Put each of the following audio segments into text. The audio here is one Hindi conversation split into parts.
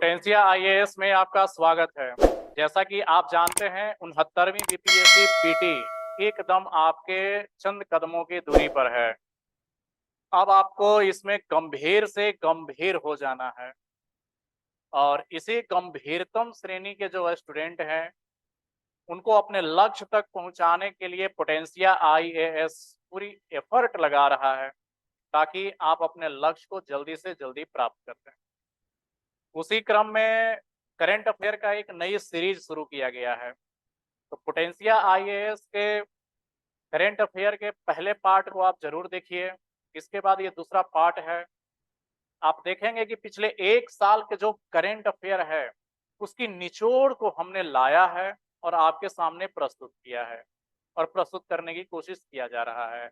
पोटेंशिया आईएएस में आपका स्वागत है। जैसा कि आप जानते हैं 69वीं बीपीएससी पीटी एकदम आपके चंद कदमों की दूरी पर है। अब आपको इसमें गंभीर से गंभीर हो जाना है और इसी गंभीरतम श्रेणी के जो स्टूडेंट हैं उनको अपने लक्ष्य तक पहुंचाने के लिए पोटेंशिया आईएएस पूरी एफर्ट लगा रहा है ताकि आप अपने लक्ष्य को जल्दी से जल्दी प्राप्त कर लें। उसी क्रम में करंट अफेयर का एक नई सीरीज शुरू किया गया है। तो पोटेंशिया आईएएस के करंट अफेयर के पहले पार्ट को आप जरूर देखिए। इसके बाद ये दूसरा पार्ट है। आप देखेंगे कि पिछले एक साल के जो करंट अफेयर है उसकी निचोड़ को हमने लाया है और आपके सामने प्रस्तुत किया है और प्रस्तुत करने की कोशिश किया जा रहा है।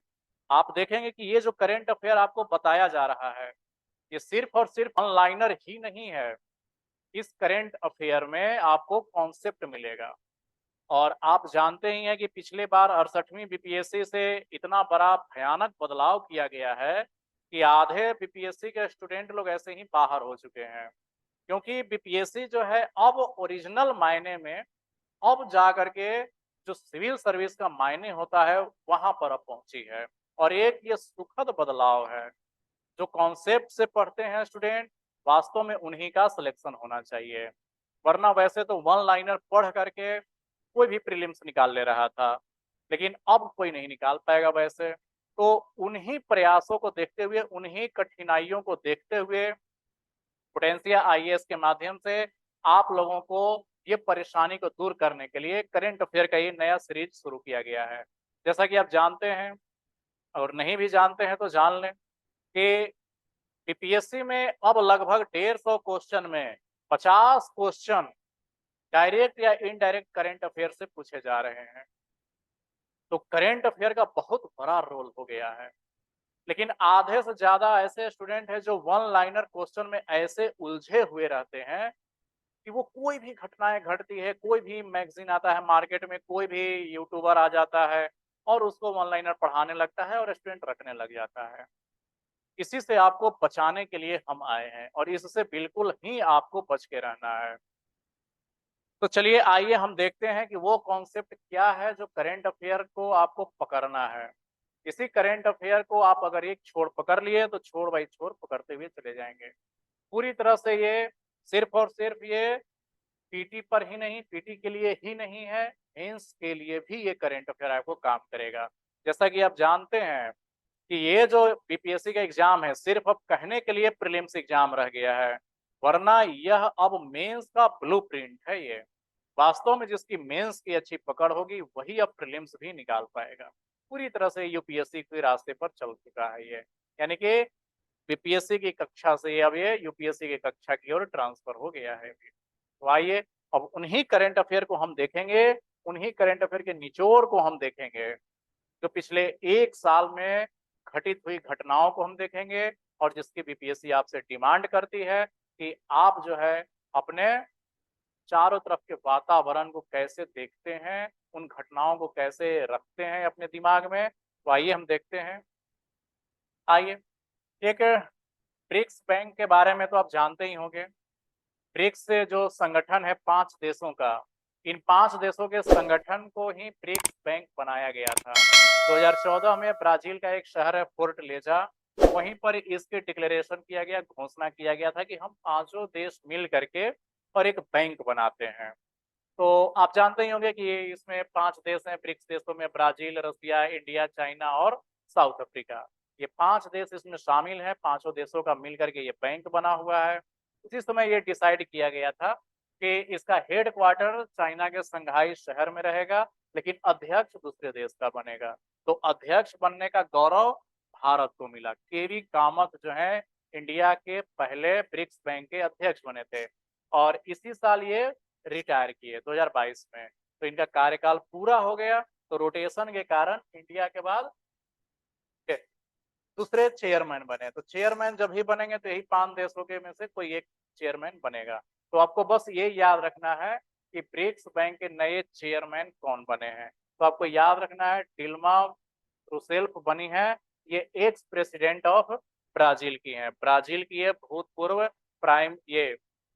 आप देखेंगे कि ये जो करंट अफेयर आपको बताया जा रहा है ये सिर्फ और सिर्फ ऑनलाइनर ही नहीं है। इस करंट अफेयर में आपको कॉन्सेप्ट मिलेगा और आप जानते ही हैं कि पिछले बार 68वीं बीपीएससी से इतना बड़ा भयानक बदलाव किया गया है कि आधे बीपीएससी के स्टूडेंट लोग ऐसे ही बाहर हो चुके हैं, क्योंकि बीपीएससी जो है अब ओरिजिनल मायने में अब जा करके जो सिविल सर्विस का मायने होता है वहां पर अब पहुंची है। और एक ये सुखद बदलाव है। जो कॉन्सेप्ट से पढ़ते हैं स्टूडेंट वास्तव में उन्हीं का सिलेक्शन होना चाहिए, वरना वैसे तो वन लाइनर पढ़ करके कोई भी प्रीलिम्स निकाल ले रहा था, लेकिन अब कोई नहीं निकाल पाएगा वैसे। तो उन्हीं प्रयासों को देखते हुए, उन्हीं कठिनाइयों को देखते हुए पोटेंशिया आईएएस के माध्यम से आप लोगों को ये परेशानी को दूर करने के लिए करंट अफेयर का ये नया सीरीज शुरू किया गया है। जैसा कि आप जानते हैं और नहीं भी जानते हैं तो जान लें कि बीपीएससी में अब लगभग 150 क्वेश्चन में 50 क्वेश्चन डायरेक्ट या इनडायरेक्ट करंट अफेयर से पूछे जा रहे हैं। तो करंट अफेयर का बहुत बड़ा रोल हो गया है। लेकिन आधे से ज्यादा ऐसे स्टूडेंट हैं जो वन लाइनर क्वेश्चन में ऐसे उलझे हुए रहते हैं कि वो कोई भी घटनाएं घटती है, कोई भी मैगजीन आता है मार्केट में, कोई भी यूट्यूबर आ जाता है और उसको वन लाइनर पढ़ाने लगता है और स्टूडेंट रखने लग जाता है। इसी से आपको बचाने के लिए हम आए हैं और इससे बिल्कुल ही आपको बच के रहना है। तो चलिए आइए हम देखते हैं कि वो कॉन्सेप्ट क्या है जो करंट अफेयर को आपको पकड़ना है। इसी करंट अफेयर को आप अगर एक छोर पकड़ लिए तो छोर बाई छोर पकड़ते हुए चले जाएंगे। पूरी तरह से ये सिर्फ और सिर्फ ये पीटी पर ही नहीं, पीटी के लिए ही नहीं है, मेंस के लिए भी ये करंट अफेयर आपको काम करेगा। जैसा कि आप जानते हैं कि ये जो बीपीएससी का एग्जाम है सिर्फ अब कहने के लिए प्रीलिम्स एग्जाम रह गया है, वरना यह अब मेंस का ब्लूप्रिंट है। ये वास्तव में जिसकी मेंस की अच्छी पकड़ होगी वही अब प्रीलिम्स भी निकाल पाएगा। पूरी तरह से यूपीएससी के रास्ते पर चल चुका है ये, यानी कि बीपीएससी की कक्षा से अब ये यूपीएससी की कक्षा की ओर ट्रांसफर हो गया है। तो आइए अब उन्हीं करंट अफेयर को हम देखेंगे, उन्हीं करंट अफेयर के निचोड़ को हम देखेंगे जो पिछले एक साल में घटित हुई घटनाओं को हम देखेंगे और जिसकी बीपीएससी आपसे डिमांड करती है कि आप जो है अपने चारों तरफ के वातावरण को कैसे देखते हैं, उन घटनाओं को कैसे रखते हैं अपने दिमाग में। तो आइए हम देखते हैं। आइए एक ब्रिक्स बैंक के बारे में तो आप जानते ही होंगे। ब्रिक्स से जो संगठन है 5 देशों का, इन 5 देशों के संगठन को ही ब्रिक्स बैंक बनाया गया था। 2014 में ब्राजील का एक शहर है फोर्टलेजा, वहीं पर इसके डिक्लेरेशन किया गया, घोषणा किया गया था कि हम पांचों देश मिल करके और एक बैंक बनाते हैं। तो आप जानते ही होंगे कि इसमें 5 देश हैं ब्रिक्स देशों में, ब्राजील, रसिया, इंडिया, चाइना और साउथ अफ्रीका। ये 5 देश इसमें शामिल हैं। पांचों देशों का मिलकर के ये बैंक बना हुआ है। उसी समय ये डिसाइड किया गया था कि इसका हेड क्वार्टर चाइना के संघाई शहर में रहेगा, लेकिन अध्यक्ष दूसरे देश का बनेगा। तो अध्यक्ष बनने का गौरव भारत को मिला। केवी कामत जो है इंडिया के पहले ब्रिक्स बैंक के अध्यक्ष बने थे और इसी साल ये रिटायर किए 2022 में। तो इनका कार्यकाल पूरा हो गया। तो रोटेशन के कारण इंडिया के बाद दूसरे चेयरमैन बने। तो चेयरमैन जब ही बनेंगे तो यही 5 देशों के में से कोई एक चेयरमैन बनेगा। तो आपको बस ये याद रखना है कि ब्रिक्स बैंक के नए चेयरमैन कौन बने हैं। तो आपको याद रखना है डिल्मा रूसेल्फ बनी है। ये एक्स प्रेसिडेंट ऑफ ब्राजील की है, ब्राजील की है, भूतपूर्व प्राइम ये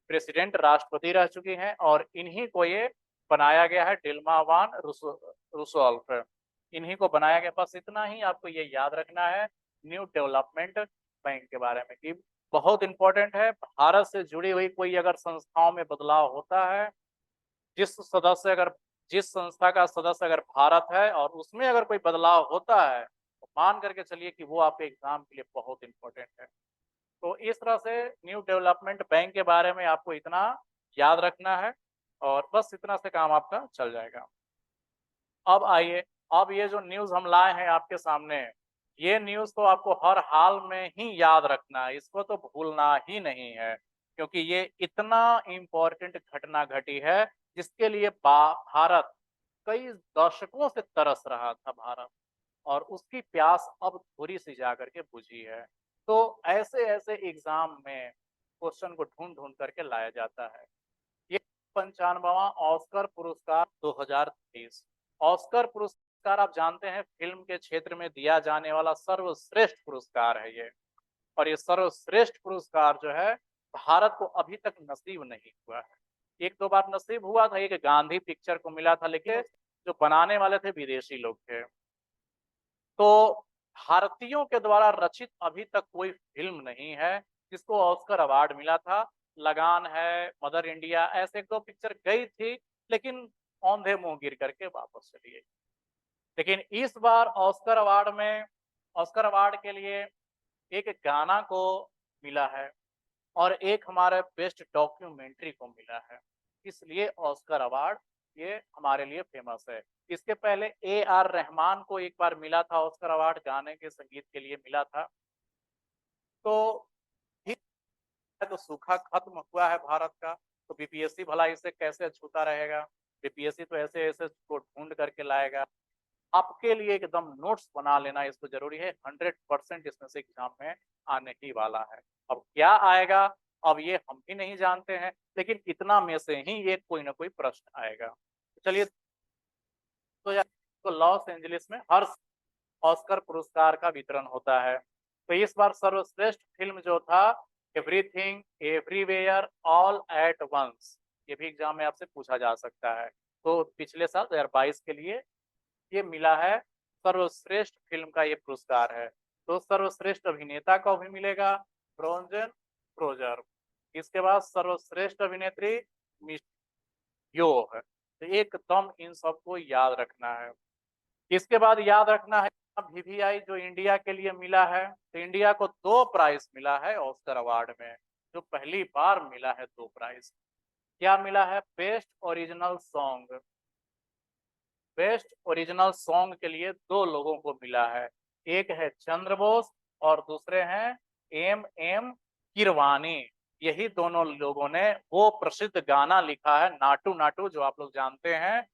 प्रेसिडेंट राष्ट्रपति रह चुकी हैं और इन्हीं को ये बनाया गया है, डिल्मा वान रूसोल्फ, इन्हीं को बनाया गया। बस इतना ही आपको ये याद रखना है न्यू डेवलपमेंट बैंक के बारे में कि बहुत इंपॉर्टेंट है। भारत से जुड़ी हुई कोई अगर संस्थाओं में बदलाव होता है, जिस संस्था का सदस्य अगर भारत है और उसमें अगर कोई बदलाव होता है तो मान करके चलिए कि वो आपके एग्जाम के लिए बहुत इंपॉर्टेंट है। तो इस तरह से न्यू डेवलपमेंट बैंक के बारे में आपको इतना याद रखना है और बस इतना से काम आपका चल जाएगा। अब आइए, अब ये जो न्यूज़ हम लाए हैं आपके सामने, ये न्यूज़ तो आपको हर हाल में ही याद रखना है, इसको तो भूलना ही नहीं है, क्योंकि ये इतना इम्पोर्टेंट घटना घटी है जिसके लिए भारत कई दशकों से तरस रहा था भारत, और उसकी प्यास अब थोड़ी सी जा करके बुझी है। तो ऐसे ऐसे एग्जाम में क्वेश्चन को ढूंढ ढूंढ करके लाया जाता है। ये 95वां ऑस्कर पुरस्कार 2023। ऑस्कर पुरस्कार आप जानते हैं फिल्म के क्षेत्र में दिया जाने वाला सर्वश्रेष्ठ पुरस्कार है ये, और ये सर्वश्रेष्ठ पुरस्कार जो है भारत को अभी तक नसीब नहीं हुआ है। एक दो बार नसीब हुआ था, एक गांधी पिक्चर को मिला था, लेकिन जो बनाने वाले थे विदेशी लोग थे। तो भारतीयों के द्वारा रचित अभी तक कोई फिल्म नहीं है जिसको ऑस्कर अवार्ड मिला था। लगान है, मदर इंडिया, ऐसे एक दो पिक्चर गई थी लेकिन औंधे मुंह गिर करके वापस चली गई। लेकिन इस बार ऑस्कर अवार्ड के लिए एक गाना को मिला है और एक हमारे बेस्ट डॉक्यूमेंट्री को मिला है, इसलिए ऑस्कर अवार्ड ये हमारे लिए फेमस है। इसके पहले AR रहमान को एक बार मिला था ऑस्कर अवार्ड, गाने के संगीत के लिए मिला था। तो तो सूखा खत्म हुआ है भारत का, तो बीपीएससी भला इसे कैसे छूता रहेगा? बीपीएससी तो ऐसे ऐसे को ढूंढ करके लाएगा। आपके लिए एकदम नोट्स बना लेना इसको जरूरी है, 100% इसमें से एग्जाम में आने ही वाला है। अब क्या आएगा अब ये हम भी नहीं जानते हैं, लेकिन इतना में से ही ये कोई ना कोई प्रश्न आएगा। चलिए, तो लॉस एंजलिस में हर ऑस्कर पुरस्कार का वितरण होता है। तो इस बार सर्वश्रेष्ठ फिल्म जो था everything everywhere all at once, ये भी एग्जाम में आपसे पूछा जा सकता है। तो पिछले साल 2022 के लिए ये मिला है, सर्वश्रेष्ठ फिल्म का ये पुरस्कार है। तो सर्वश्रेष्ठ अभिनेता को भी मिलेगा ब्रोंजन फ्रोजर। इसके बाद सर्वश्रेष्ठ अभिनेत्री यो है। तो एकदम इन सबको याद रखना है। इसके बाद याद रखना है VVI जो इंडिया के लिए मिला है, तो इंडिया को 2 प्राइज मिला है ऑस्कर अवार्ड में, जो पहली बार मिला है 2 प्राइज। क्या मिला है? Best original song, best original song के लिए 2 लोगों को मिला है, एक है चंद्र बोस और दूसरे हैं M कीरवानी। यही दोनों लोगों ने वो प्रसिद्ध गाना लिखा है नाटू नाटू, जो आप लोग जानते हैं।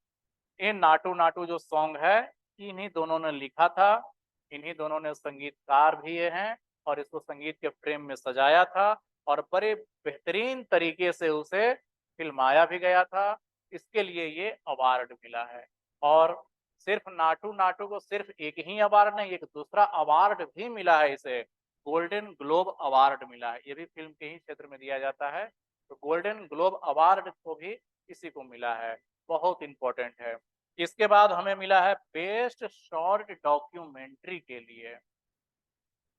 ये नाटू नाटू जो सॉन्ग है इन्हीं दोनों ने लिखा था, इन्हीं दोनों ने संगीतकार भी ये हैं और इसको संगीत के फ्रेम में सजाया था और बड़े बेहतरीन तरीके से उसे फिल्माया भी गया था। इसके लिए ये अवार्ड मिला है। और सिर्फ नाटू नाटू को सिर्फ एक ही अवार्ड नहीं, एक दूसरा अवार्ड भी मिला है इसे, गोल्डन ग्लोब अवार्ड मिला है। ये भी फिल्म के ही क्षेत्र में दिया जाता है, तो गोल्डन ग्लोब अवार्ड को भी इसी को मिला है, बहुत इंपॉर्टेंट है। इसके बाद हमें मिला है बेस्ट शॉर्ट डॉक्यूमेंट्री के लिए,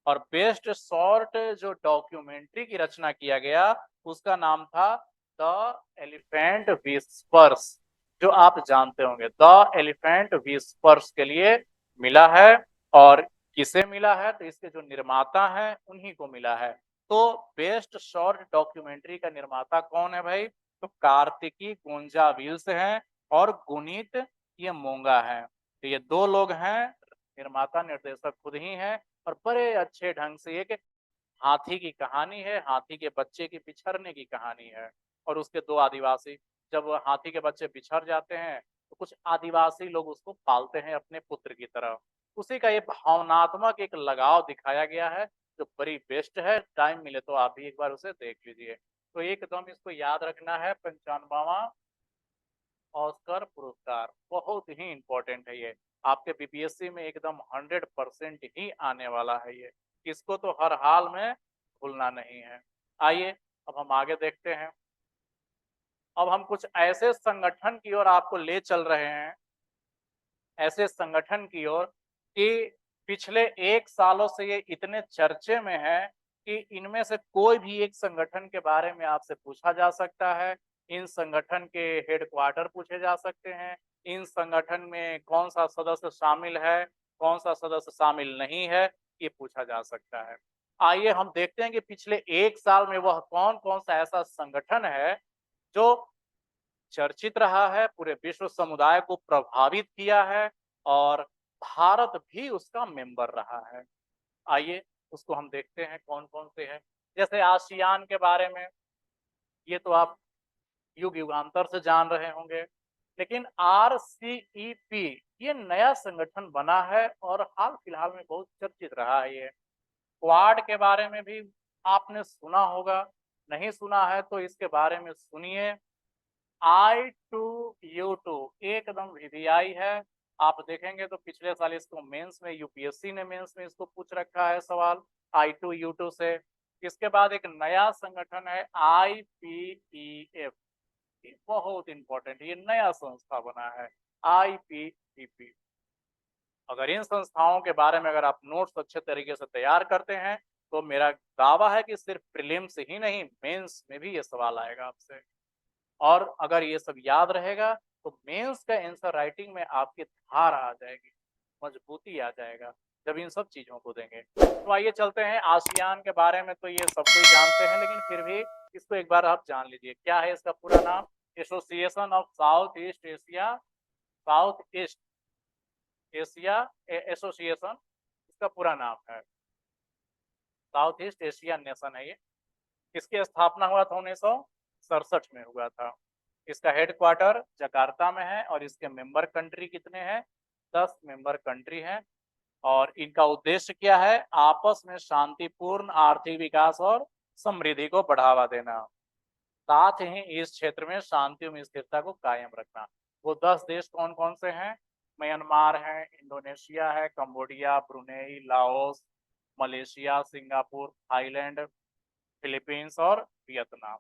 और बेस्ट शॉर्ट जो डॉक्यूमेंट्री की रचना किया गया उसका नाम था द एलिफेंट विस्पर्स, जो आप जानते होंगे। द एलिफेंट विस्पर्स के लिए मिला है, और किसे मिला है? तो इसके जो निर्माता हैं उन्हीं को मिला है। तो बेस्ट शॉर्ट डॉक्यूमेंट्री का निर्माता कौन है भाई? तो कार्तिकी गोंजाविल्स हैं और गुनीत ये मोंगा है। तो ये 2 लोग हैं, निर्माता निर्देशक खुद ही हैं, और बड़े अच्छे ढंग से एक हाथी की कहानी है, हाथी के बच्चे की बिछड़ने की कहानी है, और उसके 2 आदिवासी, जब हाथी के बच्चे बिछड़ जाते हैं तो कुछ आदिवासी लोग उसको पालते हैं अपने पुत्र की तरह। उसी का ये भावनात्मक एक लगाव दिखाया गया है, जो बड़ी बेस्ट है। टाइम मिले तो आप भी एक बार उसे देख लीजिए। तो एकदम इसको याद रखना है, 95वां ऑस्कर पुरस्कार बहुत ही इंपॉर्टेंट है ये, आपके बीपीएससी में एकदम 100% ही आने वाला है ये, इसको तो हर हाल में भूलना नहीं है। आइए अब हम आगे देखते हैं। अब हम कुछ ऐसे संगठन की ओर आपको ले चल रहे हैं, ऐसे संगठन की ओर कि पिछले 1 सालों से ये इतने चर्चे में है कि इनमें से कोई भी एक संगठन के बारे में आपसे पूछा जा सकता है। इन संगठन के हेडक्वार्टर पूछे जा सकते हैं। इन संगठन में कौन-सा सदस्य शामिल है, कौन-सा सदस्य शामिल नहीं है, ये पूछा जा सकता है। आइए हम देखते हैं कि पिछले 1 साल में वह कौन-कौन सा ऐसा संगठन है, जो चर्चित रहा है, पूरे विश्व समुदाय को प्रभावित किया है और भारत भी उसका मेंबर रहा है। आइए उसको हम देखते हैं कौन-कौन से हैं। जैसे आसियान के बारे में, ये तो आप युग-युगांतर से जान रहे होंगे। लेकिन आरसीईपी ये नया संगठन बना है और हाल-फिलहाल में बहुत चर्चित रहा है ये। क्वाड के बारे में भी आपने सुना होगा, नहीं सुना है तो इसके बारे में सुनिए। I2U2 एकदम वीवीआई है। आप देखेंगे तो पिछले साल इसको मेंस में यूपीएससी ने मेंस में इसको पूछ रखा है सवाल I2U2 से। इसके बाद एक नया संगठन है IPEF, ये बहुत इंपॉर्टेंट, ये नया संस्था बना है IPEF। अगर इन संस्थाओं के बारे में अगर आप नोट्स अच्छे तरीके से तैयार करते हैं तो मेरा दावा है कि सिर्फ प्रीलिम्स ही नहीं, मेंस में भी ये सवाल आएगा आपसे। और अगर ये सब याद रहेगा तो मेंस का आंसर राइटिंग में आपकी धार आ जाएगी, मजबूती आ जाएगा जब इन सब चीज़ों को देंगे। तो आइए चलते हैं आसियान के बारे में, तो ये सब कोई जानते हैं लेकिन फिर भी इसको एक बार आप जान लीजिए। क्या है इसका पूरा नाम? Association of south east Asia, south east Asia association इसका पूरा नाम है। साउथ ईस्ट एशिया नेशन है ये। इसकी स्थापना हुआ था 1967 में हुआ था। इसका हेडक्वार्टर जकार्ता में है और इसके मेंबर कंट्री कितने हैं? 10 मेंबर कंट्री हैं। और इनका उद्देश्य क्या है? आपस में शांतिपूर्ण आर्थिक विकास और समृद्धि को बढ़ावा देना, साथ ही इस क्षेत्र में शांति एवं स्थिरता को कायम रखना। वो 10 देश कौन कौन से हैं? म्यांमार है, इंडोनेशिया है, Cambodia, Brunei, Laos, Malaysia, Singapore, Thailand, Philippines और वियतनाम।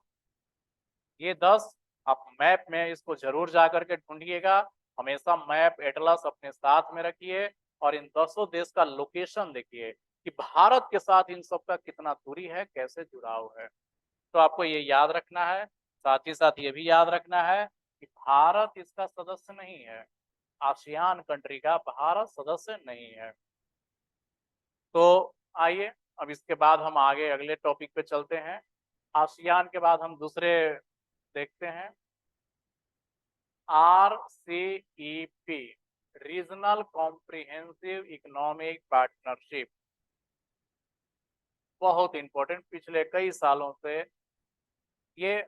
ये 10 आप मैप में इसको जरूर जा करके ढूंढिएगा। हमेशा मैप एटलस अपने साथ में रखिए और इन 10 देश का लोकेशन देखिए कि भारत के साथ इन सब का कितना दूरी है, कैसे जुड़ाव है। तो आपको ये याद रखना है। साथ ही साथ ये भी याद रखना है कि भारत इसका सदस्य नहीं है। आसियान कंट्री का भारत सदस्य नहीं है। तो आइए अब इसके बाद हम आगे अगले टॉपिक पे चलते हैं। आसियान के बाद हम दूसरे देखते हैं। RCEP, regional comprehensive economic partnership, बहुत इंपॉर्टेंट। पिछले कई सालों से ये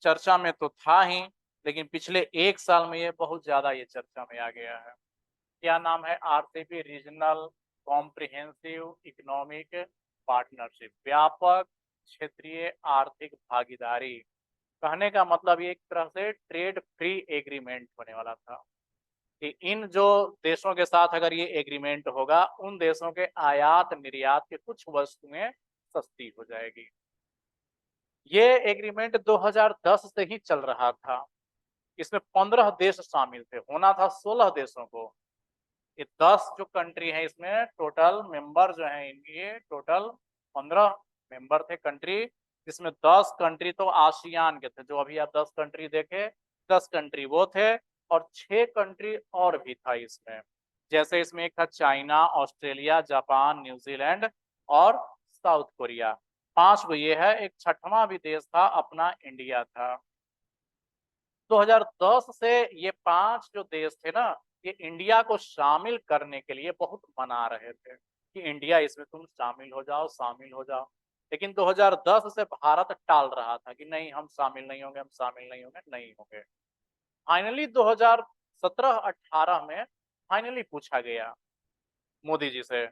चर्चा में तो था ही, लेकिन पिछले 1 साल में ये बहुत ज्यादा ये चर्चा में आ गया है। क्या नाम है? RCEP, regional comprehensive economic partnership, व्यापक क्षेत्रीय आर्थिक भागीदारी। कहने का मतलब ये एक तरह से ट्रेड फ्री एग्रीमेंट होने वाला था कि इन जो देशों के साथ अगर ये एग्रीमेंट होगा, उन देशों के आयात निर्यात के कुछ वस्तुएं सस्ती हो जाएगी। ये एग्रीमेंट 2010 से ही चल रहा था। इसमें 15 देश शामिल थे, होना था 16 देशों को। ये 10 जो कंट्री है, इसमें टोटल मेंबर जो हैं इनके टोटल 15 मेंबर थे कंट्री, जिसमें 10 कंट्री तो आसियान के थे, जो अभी आप 10 कंट्री देखे, 10 कंट्री वो थे और 6 कंट्री और भी था इसमें। जैसे इसमें एक था चाइना, ऑस्ट्रेलिया, जापान, न्यूजीलैंड और साउथ कोरिया। 5 गो ये है। एक छठवां भी देश था अपना, इंडिया था। 2010 से ये 5 जो देश थे ना, ये इंडिया को शामिल करने के लिए बहुत मना रहे थे कि इंडिया इसमें तुम शामिल हो जाओ, शामिल हो जाओ। लेकिन 2010 से भारत टाल रहा था कि नहीं, हम शामिल नहीं होंगे, हम शामिल नहीं होंगे, नहीं होंगे। फाइनली 2017-18 में फाइनली पूछा गया मोदी जी से।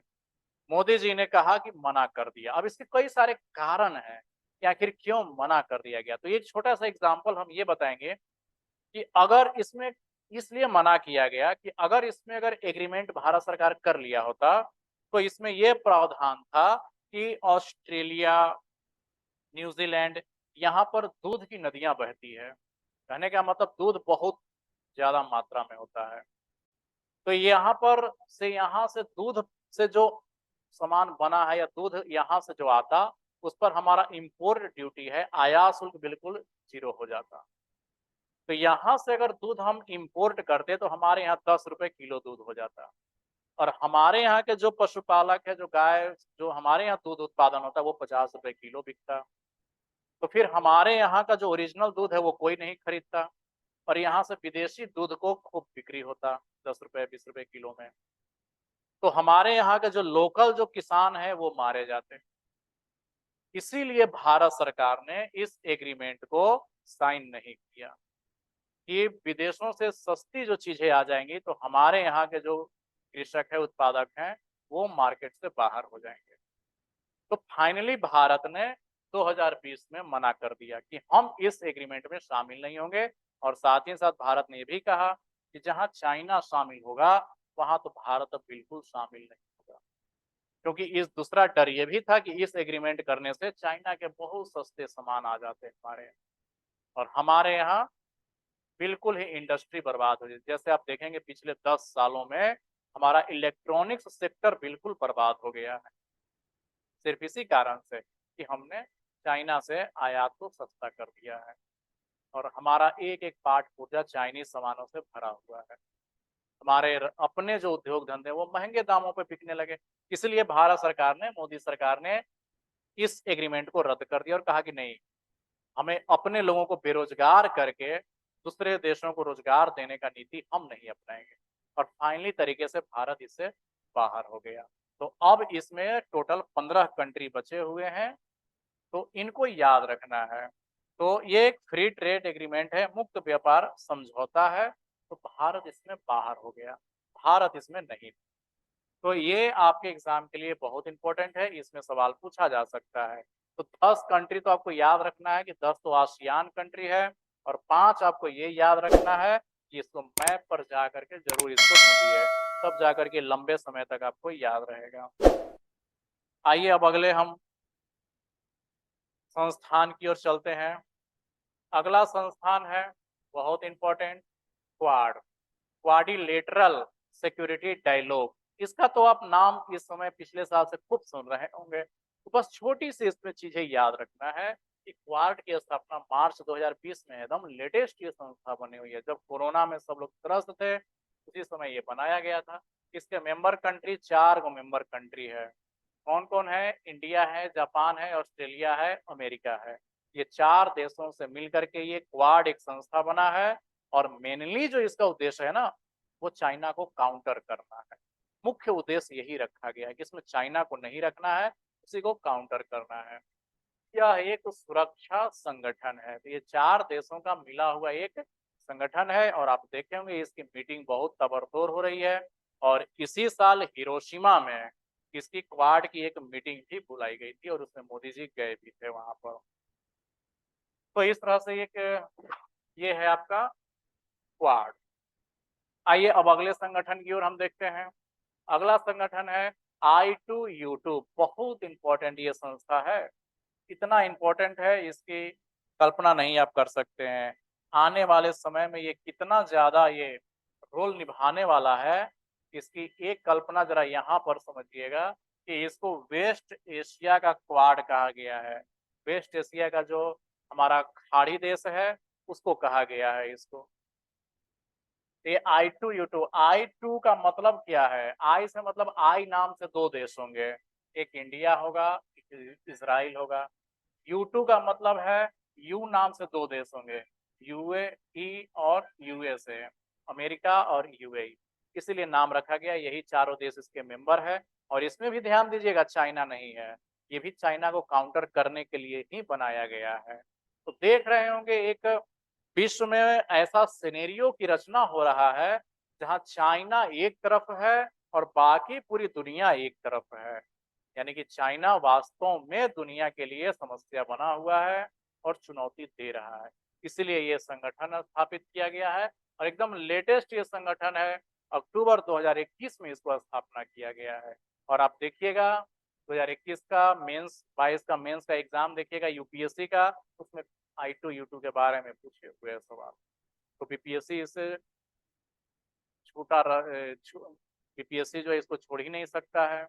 मोदी जी ने कहा कि मना कर दिया। अब इसके कई सारे कारण हैं कि आखिर क्यों मना कर दिया गया। तो एक छोटा सा एग्जाम्पल हम ये बताएंगे कि अगर इसमें इसलिए मना किया गया कि अगर इसमें अगर एग्रीमेंट भारत सरकार कर लिया होता तो इसमें यह प्रावधान था कि ऑस्ट्रेलिया, न्यूजीलैंड, यहाँ पर दूध की नदियां बहती है। कहने का मतलब दूध बहुत ज्यादा मात्रा में होता है। तो यहाँ से दूध से जो सामान बना है या दूध यहाँ से जो आता, उस पर हमारा इम्पोर्ट ड्यूटी है, आयात शुल्क बिल्कुल जीरो हो जाता। तो यहाँ से अगर दूध हम इम्पोर्ट करते तो हमारे यहाँ 10 रुपए किलो दूध हो जाता। और हमारे यहाँ के जो पशुपालक है, जो गाय, जो हमारे यहाँ दूध उत्पादन होता है, वो 50 रुपए किलो बिकता। तो फिर हमारे यहाँ का जो ओरिजिनल दूध है वो कोई नहीं खरीदता, और यहाँ से विदेशी दूध को खूब बिक्री होता 10 रुपए 20 रुपए किलो में। तो हमारे यहाँ के जो लोकल जो किसान है वो मारे जाते हैं। इसीलिए भारत सरकार ने इस एग्रीमेंट को साइन नहीं किया कि विदेशों से सस्ती जो चीजें आ जाएंगी तो हमारे यहाँ के जो कृषक है, उत्पादक हैं, वो मार्केट से बाहर हो जाएंगे। तो फाइनली भारत ने 2020 में मना कर दिया कि हम इस एग्रीमेंट में शामिल नहीं होंगे। और साथ ही साथ भारत ने भी कहा कि जहां चाइना शामिल होगा वहां तो भारत अब बिल्कुल शामिल नहीं होगा, क्योंकि इस दूसरा डर ये भी था कि इस एग्रीमेंट करने से चाइना के बहुत सस्ते सामान आ जाते हैं हमारे यहाँ, और हमारे यहाँ बिल्कुल ही इंडस्ट्री बर्बाद हो जाती। जैसे आप देखेंगे पिछले 10 सालों में हमारा इलेक्ट्रॉनिक्स सेक्टर बिल्कुल बर्बाद हो गया है, सिर्फ इसी कारण से कि हमने चाइना से आयात को सस्ता कर दिया है, और हमारा एक एक पार्ट पुर्जा चाइनीज सामानों से भरा हुआ है। हमारे अपने जो उद्योग धंधे वो महंगे दामों पे बिकने लगे। इसलिए भारत सरकार ने, मोदी सरकार ने इस एग्रीमेंट को रद्द कर दिया और कहा कि नहीं, हमें अपने लोगों को बेरोजगार करके दूसरे देशों को रोजगार देने का नीति हम नहीं अपनाएंगे। और फाइनली तरीके से भारत इससे बाहर हो गया। तो अब इसमें टोटल 15 कंट्री बचे हुए हैं, तो इनको याद रखना है। तो ये एक फ्री ट्रेड एग्रीमेंट है, मुक्त व्यापार समझौता है। तो भारत इसमें बाहर हो गया, भारत इसमें नहीं। तो ये आपके एग्जाम के लिए बहुत इंपॉर्टेंट है, इसमें सवाल पूछा जा सकता है। तो 10 कंट्री तो आपको याद रखना है कि 10 तो आसियान कंट्री है, और 5 आपको ये याद रखना है कि इसको मैप पर जा करके जरूर इसको ढूंढिए, तब जा करके लंबे समय तक आपको याद रहेगा। आइए अब अगले हम संस्थान की ओर चलते हैं। अगला संस्थान है बहुत important, quad, quadrilateral security dialogue. इसका तो आप नाम इस समय पिछले साल से खूब सुन रहे होंगे। तो बस छोटी सी इसमें चीजें याद रखना है कि क्वाड की स्थापना मार्च 2020 में, एकदम लेटेस्ट ये संस्था बनी हुई है। जब कोरोना में सब लोग त्रस्त थे उसी समय ये बनाया गया था। इसके मेंबर कंट्री 4 गो मेंबर कंट्री है। कौन कौन है? इंडिया है, जापान है, ऑस्ट्रेलिया है, अमेरिका है। ये 4 देशों से मिलकर के ये क्वाड एक संस्था बना है। और मेनली जो इसका उद्देश्य है ना, वो चाइना को काउंटर करना है। मुख्य उद्देश्य यही रखा गया है कि इसमें चाइना को नहीं रखना है, उसी को काउंटर करना है। यह एक सुरक्षा संगठन है। तो ये 4 देशों का मिला हुआ एक संगठन है, और आप देखे होंगे इसकी मीटिंग बहुत तबरतोड़ हो रही है। और इसी साल हिरोशिमा में इसकी क्वाड की एक मीटिंग भी बुलाई गई थी, और उसमें मोदी जी गए भी थे वहां पर। तो इस तरह से एक ये है आपका क्वाड। आइए अब अगले संगठन की ओर हम देखते हैं। अगला संगठन है I2U2। बहुत इंपॉर्टेंट ये संस्था है, इतना इंपॉर्टेंट है इसकी कल्पना नहीं आप कर सकते हैं। आने वाले समय में ये कितना ज्यादा ये रोल निभाने वाला है, इसकी एक कल्पना जरा यहाँ पर समझिएगा कि इसको वेस्ट एशिया का क्वाड कहा गया है। वेस्ट एशिया का जो हमारा खाड़ी देश है उसको कहा गया है इसको। ये I2U2, I2 का मतलब क्या है? आई से मतलब आई नाम से 2 देश होंगे, एक इंडिया होगा, एक इजराइल होगा। U2 का मतलब है यू नाम से 2 देश होंगे, UAE और USA, अमेरिका और UAE। इसीलिए नाम रखा गया, यही चारों देश इसके मेंबर है। और इसमें भी ध्यान दीजिएगा चाइना नहीं है, ये भी चाइना को काउंटर करने के लिए ही बनाया गया है। तो देख रहे होंगे एक विश्व में ऐसा सिनेरियो की रचना हो रहा है जहां चाइना एक तरफ है और बाकी पूरी दुनिया एक तरफ है। यानी कि चाइना वास्तव में दुनिया के लिए समस्या बना हुआ है और चुनौती दे रहा है। इसलिए ये संगठन स्थापित किया गया है, और एकदम लेटेस्ट ये संगठन है। अक्टूबर 2021 में इसको स्थापना किया गया है। और आप देखिएगा 2021 का मेंस, 22 का मेंस का एग्जाम देखिएगा यूपीएससी का, उसमें I2 U2 के बारे में पूछे हुए सवाल। तो बीपीएससी इसे बीपीएससी जो है इसको छोड़ ही नहीं सकता है।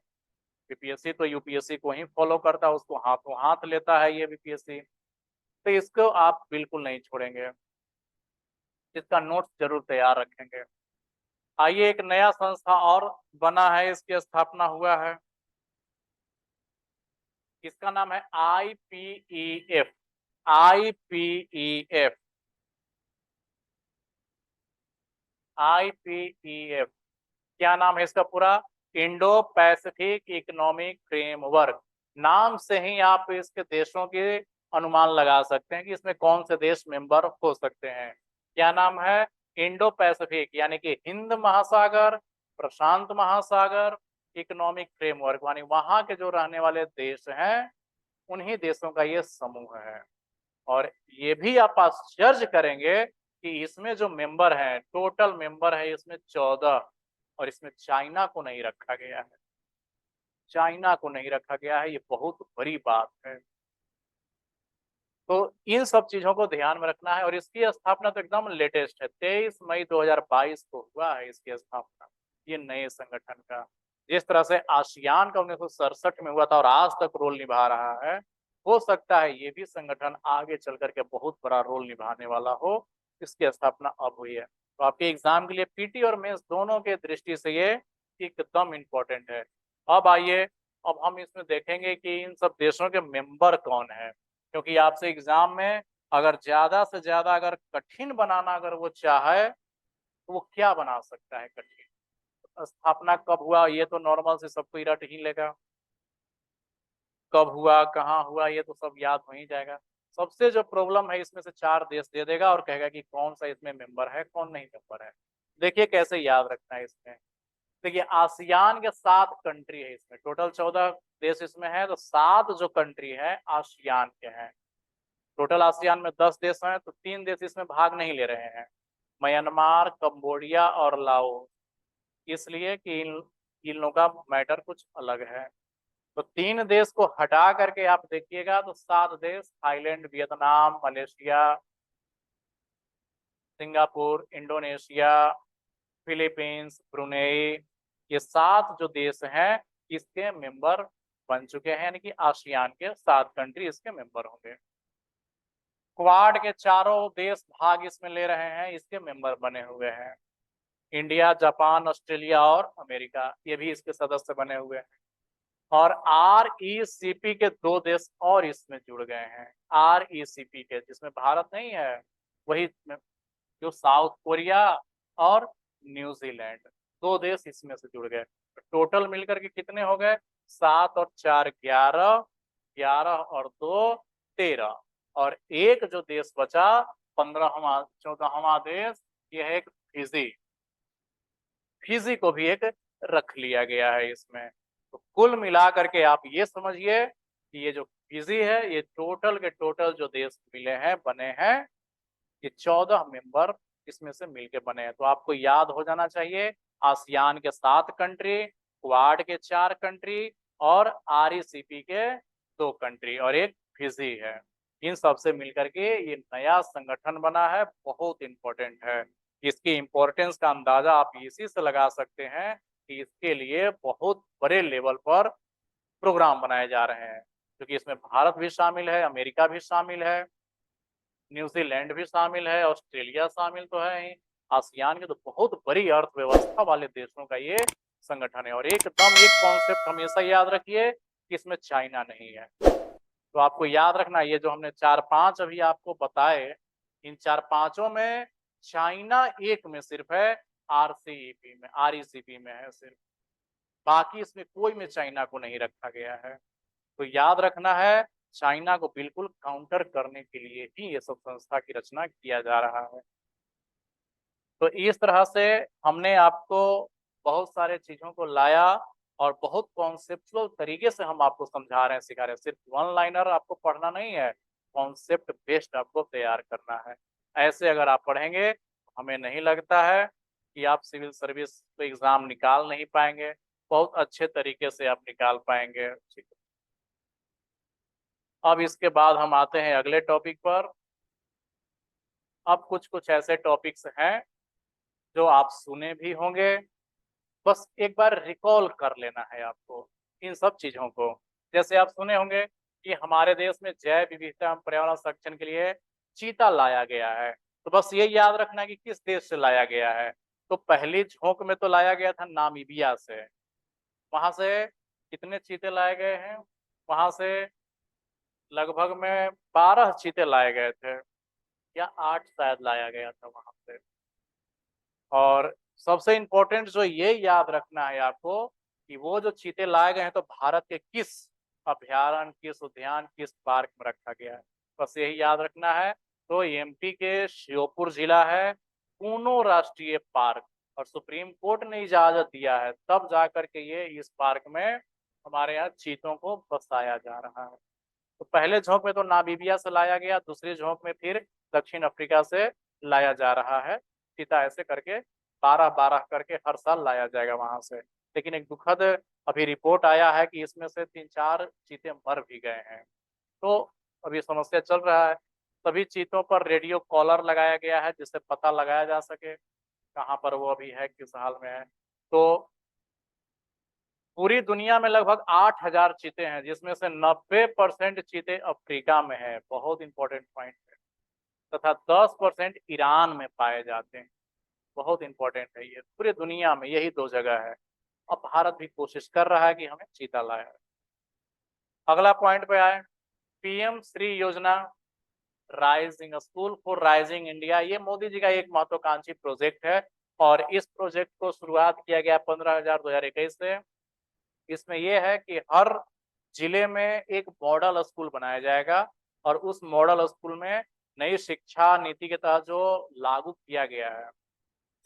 बीपीएससी तो यूपीएससी को ही फॉलो करता है, उसको हाथों हाथ लेता है ये बीपीएससी। तो इसको आप बिल्कुल नहीं छोड़ेंगे, इसका नोट्स जरूर तैयार रखेंगे। आइए, एक नया संस्था और बना है, इसकी स्थापना हुआ है। इसका नाम है IPEF। IPEF। IPEF क्या नाम है इसका पूरा? Indo Pacific economic framework. नाम से ही आप इसके देशों के अनुमान लगा सकते हैं कि इसमें कौन से देश मेंबर हो सकते हैं। क्या नाम है? इंडो पैसिफिक, यानी कि हिंद महासागर, प्रशांत महासागर इकोनॉमिक फ्रेमवर्क, यानी वहां के जो रहने वाले देश हैं उन्हीं देशों का ये समूह है। और ये भी आप आश्चर्य करेंगे कि इसमें जो मेंबर हैं, टोटल मेंबर है इसमें 14, और इसमें चाइना को नहीं रखा गया है। चाइना को नहीं रखा गया है, ये बहुत बड़ी बात है। तो इन सब चीजों को ध्यान में रखना है। और इसकी स्थापना तो एकदम लेटेस्ट है, 23 मई 2022 को हुआ है इसकी स्थापना, ये नए संगठन का। जिस तरह से आसियान का 1967 में हुआ था और आज तक रोल निभा रहा है, हो सकता है ये भी संगठन आगे चल करके बहुत बड़ा रोल निभाने वाला हो। इसकी स्थापना अब हुई है। तो आपके एग्जाम के लिए पीटी और मेंस दोनों के दृष्टि से ये एकदम इम्पोर्टेंट है। अब आइए, अब हम इसमें देखेंगे कि इन सब देशों के मेंबर कौन है, क्योंकि आपसे एग्जाम में अगर ज्यादा से ज्यादा अगर कठिन बनाना अगर वो चाहे तो वो क्या बना सकता है कठिन? स्थापना कब हुआ ये तो नॉर्मल से सबको ही रट ही लेगा, कब हुआ कहाँ हुआ ये तो सब याद हो ही जाएगा। सबसे जो प्रॉब्लम है इसमें से 4 देश दे देगा और कहेगा कि कौन सा इसमें मेंबर है कौन नहीं मेंबर है। देखिए कैसे याद रखना है इसमें। देखिए, आसियान के 7 कंट्री है इसमें, टोटल 14 देश इसमें है, तो 7 जो कंट्री है आसियान के हैं। टोटल आसियान में 10 देश हैं, तो 3 देश इसमें भाग नहीं ले रहे हैं, म्यांमार, कंबोडिया और लाओस। इसलिए कि इन लोगों का मैटर कुछ अलग है। तो 3 देश को हटा करके आप देखिएगा तो 7 देश, Thailand, Vietnam, Malaysia, Singapore, Indonesia, Philippines, Brunei, ये 7 जो देश हैं इसके मेंबर बन चुके हैं, यानी कि आसियान के 7 कंट्री इसके मेंबर होंगे। क्वाड के चारों देश भाग इसमें ले रहे हैं, इसके मेंबर बने हुए हैं। इंडिया, जापान, ऑस्ट्रेलिया और अमेरिका, ये भी इसके सदस्य बने हुए हैं। और RECP के 2 देश और इसमें जुड़ गए हैं। RECP के, जिसमें भारत नहीं है, वही जो साउथ कोरिया और न्यूजीलैंड, 2 देश इसमें से जुड़ गए। टोटल मिलकर के कितने हो गए? 7 और 4 11, 11 और 2 13, और एक जो देश बचा 15वां 14वां देश, ये है एक फिजी। फिजी को भी एक रख लिया गया है इसमें। तो कुल मिला करके आप ये समझिए कि ये जो फिजी है, ये टोटल के टोटल जो देश मिले हैं बने हैं, ये 14 मेंबर इसमें से मिलके बने हैं। तो आपको याद हो जाना चाहिए, आसियान के 7 कंट्री, क्वाड के 4 कंट्री और RECP के 2 कंट्री और एक फिजी है। इन सब से मिलकर के ये नया संगठन बना है, बहुत इंपॉर्टेंट है। इसकी इंपॉर्टेंस का अंदाजा आप इसी से लगा सकते हैं कि इसके लिए बहुत बड़े लेवल पर प्रोग्राम बनाए जा रहे हैं, क्योंकि इसमें भारत भी शामिल है, अमेरिका भी शामिल है, न्यूजीलैंड भी शामिल है, ऑस्ट्रेलिया शामिल तो है ही। आसियान के तो बहुत बड़ी अर्थव्यवस्था वाले देशों का ये संगठन है। और एकदम एक कॉन्सेप्ट हमेशा याद रखिए कि इसमें चाइना नहीं है। तो आपको याद रखना, ये जो हमने 4-5 अभी आपको बताए, इन 4-5 में चाइना एक में सिर्फ है, RECP में है सिर्फ, बाकी इसमें कोई में चाइना को नहीं रखा गया है। तो याद रखना है, चाइना को बिल्कुल काउंटर करने के लिए ही ये सब संस्था की रचना किया जा रहा है। तो इस तरह से हमने आपको बहुत सारे चीजों को लाया और बहुत कॉन्सेप्चुअल तरीके से हम आपको समझा रहे हैं, सिखा रहे हैं। सिर्फ वन लाइनर आपको पढ़ना नहीं है, कॉन्सेप्ट बेस्ड आपको तैयार करना है। ऐसे अगर आप पढ़ेंगे, हमें नहीं लगता है कि आप सिविल सर्विस एग्जाम निकाल नहीं पाएंगे, बहुत अच्छे तरीके से आप निकाल पाएंगे। ठीक है, अब इसके बाद हम आते हैं अगले टॉपिक पर। अब कुछ कुछ ऐसे टॉपिक्स हैं जो आप सुने भी होंगे, बस एक बार रिकॉल कर लेना है आपको इन सब चीज़ों को। जैसे आप सुने होंगे कि हमारे देश में जैव विविधता एवं पर्यावरण संरक्षण के लिए चीता लाया गया है। तो बस ये याद रखना है कि किस देश से लाया गया है। तो पहली झोंक में तो लाया गया था नामीबिया से। वहाँ से कितने चीते लाए गए हैं? वहाँ से लगभग में 12 चीते लाए गए थे या 8 शायद लाया गया था वहाँ से। और सबसे इम्पोर्टेंट जो ये याद रखना है आपको कि वो जो चीते लाए गए हैं तो भारत के किस अभयारण्य, किस उद्यान, किस पार्क में रखा गया है, बस यही याद रखना है। तो एमपी के श्योपुर जिला है कूनो राष्ट्रीय पार्क, और सुप्रीम कोर्ट ने इजाजत दिया है तब जा करके ये इस पार्क में हमारे यहाँ चीतों को बसाया जा रहा है। तो पहले झोंक में तो नामीबिया से लाया गया, दूसरी झोंक में फिर दक्षिण अफ्रीका से लाया जा रहा है चीता। ऐसे करके 12-12 करके हर साल लाया जाएगा वहां से। लेकिन एक दुखद अभी रिपोर्ट आया है कि इसमें से 3-4 चीते मर भी गए हैं। तो अभी समस्या चल रहा है। सभी चीतों पर रेडियो कॉलर लगाया गया है जिससे पता लगाया जा सके कहाँ पर वो अभी है, किस हाल में है। तो पूरी दुनिया में लगभग 8,000 चीते हैं जिसमें से 90% चीते अफ्रीका में है, बहुत इंपॉर्टेंट पॉइंट है, तथा 10% ईरान में पाए जाते हैं। बहुत इंपॉर्टेंट है ये, पूरी दुनिया में यही 2 जगह है। अब भारत भी कोशिश कर रहा है कि हमें चीता लाए। अगला पॉइंट पे आए, पीएम श्री योजना, rising school for rising India. ये मोदी जी का एक महत्वाकांक्षी प्रोजेक्ट है और इस प्रोजेक्ट को शुरुआत किया गया 15/2021 से। इसमें यह है कि हर जिले में एक मॉडल स्कूल बनाया जाएगा और उस मॉडल स्कूल में नई शिक्षा नीति के तहत जो लागू किया गया है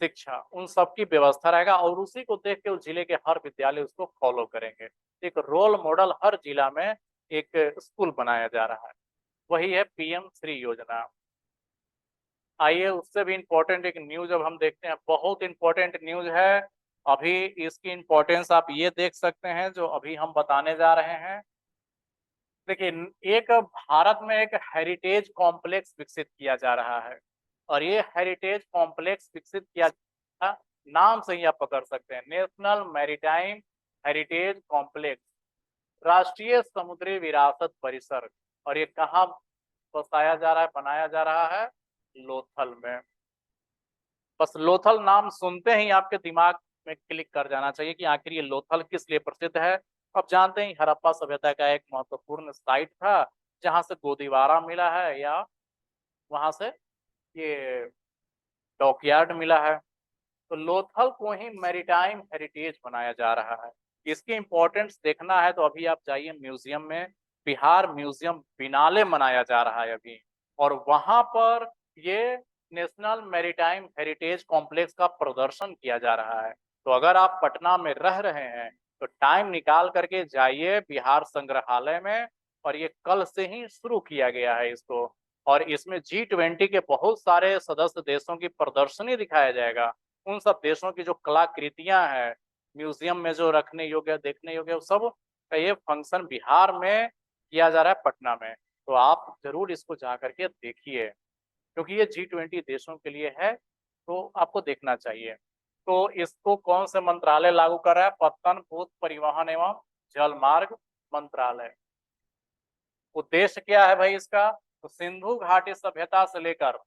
शिक्षा, उन सब की व्यवस्था रहेगा और उसी को देख के उस जिले के हर विद्यालय उसको फॉलो करेंगे। एक रोल मॉडल हर जिला में एक स्कूल बनाया जा रहा है, वही है पीएम श्री योजना। आइए उससे भी इम्पोर्टेंट एक न्यूज अब हम देखते हैं, बहुत इंपॉर्टेंट न्यूज है। अभी इसकी इम्पोर्टेंस आप ये देख सकते हैं जो अभी हम बताने जा रहे हैं। देखिए, एक भारत में एक हेरिटेज कॉम्प्लेक्स विकसित किया जा रहा है और ये हेरिटेज कॉम्प्लेक्स विकसित किया जा, नाम से ही आप पकड़ सकते हैं, नेशनल मैरीटाइम हेरिटेज कॉम्प्लेक्स, राष्ट्रीय समुद्री विरासत परिसर। और ये कहाँ बसाया जा रहा है, बनाया जा रहा है? लोथल में। बस लोथल नाम सुनते ही आपके दिमाग में क्लिक कर जाना चाहिए कि आखिर ये लोथल किस लिए प्रसिद्ध है। अब जानते हैं हड़प्पा सभ्यता का एक महत्वपूर्ण साइट था जहां से गोदीबारा मिला है या वहां से ये डॉकयार्ड मिला है। तो लोथल को ही मैरीटाइम हेरिटेज बनाया जा रहा है। इसकी इम्पोर्टेंस देखना है तो अभी आप जाइए म्यूजियम में, बिहार म्यूजियम बिनाले मनाया जा रहा है अभी, और वहां पर ये नेशनल मैरीटाइम हेरिटेज कॉम्प्लेक्स का प्रदर्शन किया जा रहा है। तो अगर आप पटना में रह रहे हैं तो टाइम निकाल करके जाइए बिहार संग्रहालय में, और ये कल से ही शुरू किया गया है इसको। और इसमें G20 के बहुत सारे सदस्य देशों की प्रदर्शनी दिखाया जाएगा। उन सब देशों की जो कलाकृतियां हैं म्यूजियम में जो रखने योग्य, देखने योग्य, सब का ये फंक्शन बिहार में किया जा रहा है, पटना में। तो आप जरूर इसको जा करके देखिए क्योंकि ये G20 देशों के लिए है, तो आपको देखना चाहिए। तो इसको कौन से मंत्रालय लागू कर रहा है? पत्तन, भूत परिवहन एवं जल मार्ग मंत्रालय। उद्देश्य क्या है भाई इसका? तो सिंधु घाटी सभ्यता से लेकर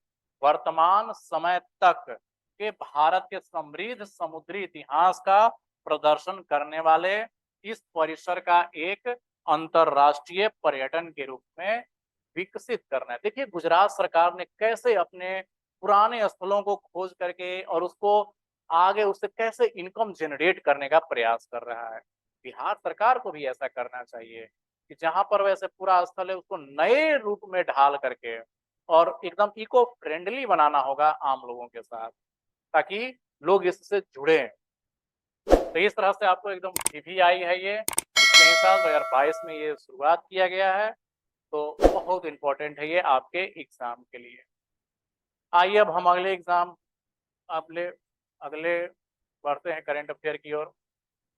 वर्तमान समय तक के भारत के समृद्ध समुद्री इतिहास का प्रदर्शन करने वाले इस परिसर का एक अंतरराष्ट्रीय पर्यटन के रूप में विकसित करना है। देखिए गुजरात सरकार ने कैसे अपने पुराने स्थलों को खोज करके और उसको आगे उससे कैसे इनकम जनरेट करने का प्रयास कर रहा है। बिहार सरकार को भी ऐसा करना चाहिए कि जहां पर वैसे पूरा स्थल है उसको नए रूप में ढाल करके और एकदम इको फ्रेंडली बनाना होगा आम लोगों के साथ, ताकि लोग इससे जुड़े। तो इस तरह से आपको एकदम PVI है ये, पिछले ही साल 2022 में ये शुरुआत किया गया है। तो बहुत इंपॉर्टेंट है ये आपके एग्जाम के लिए। आइए अब हम अगले एग्जाम अगले अगले बढ़ते हैं करंट अफेयर की ओर।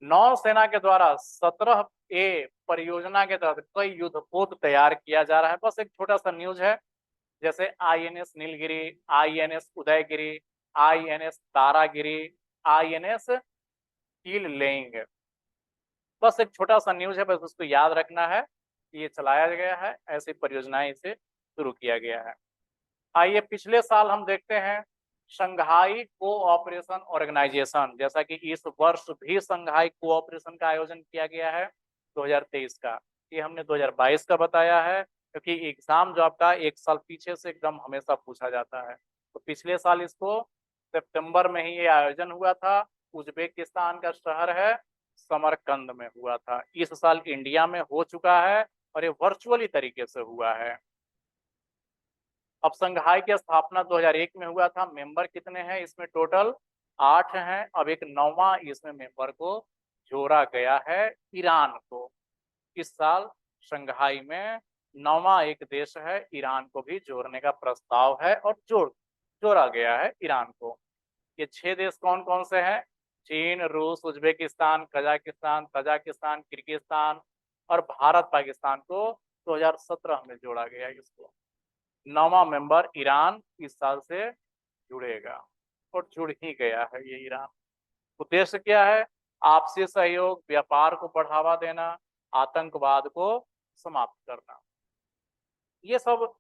नौसेना के द्वारा 17A परियोजना के तहत कई युद्धपोत तैयार किया जा रहा है। बस एक छोटा सा न्यूज है, जैसे INS Nilgiri, INS Udaygiri, INS Taragiri, INS कील लेंग। बस एक छोटा सा न्यूज है, बस उसको याद रखना है कि ये चलाया गया है, ऐसी परियोजनाएं इसे शुरू किया गया है। आइए पिछले साल हम देखते हैं शंघाई कोऑपरेशन ऑर्गेनाइजेशन, जैसा कि इस वर्ष भी शंघाई कोऑपरेशन का आयोजन किया गया है 2023 का। ये हमने 2022 का बताया है क्योंकि एग्जाम जो आपका एक साल पीछे से एकदम हमेशा पूछा जाता है। तो पिछले साल इसको सितंबर में ही ये आयोजन हुआ था। उज्बेकिस्तान का शहर है समरकंद में हुआ था। इस साल इंडिया में हो चुका है और ये वर्चुअली तरीके से हुआ है। अब संघाई की स्थापना 2001 में हुआ था। मेंबर कितने हैं इसमें? टोटल 8 हैं। अब एक 9वां इसमें मेंबर को जोड़ा गया है, ईरान को। इस साल संघाई में 9वां एक देश है, ईरान को भी जोड़ने का प्रस्ताव है और जोड़ा गया है ईरान को। ये 6 देश कौन कौन से हैं? चीन, रूस, उज्बेकिस्तान, कजाकिस्तान, तजाकिस्तान, किर्गिस्तान और भारत पाकिस्तान को 2017 में जोड़ा गया इसको। 9वां मेंबर ईरान इस साल से जुड़ेगा और जुड़ ही गया है ये ईरान। उद्देश्य क्या है? आपसी सहयोग, व्यापार को बढ़ावा देना, आतंकवाद को समाप्त करना, ये सब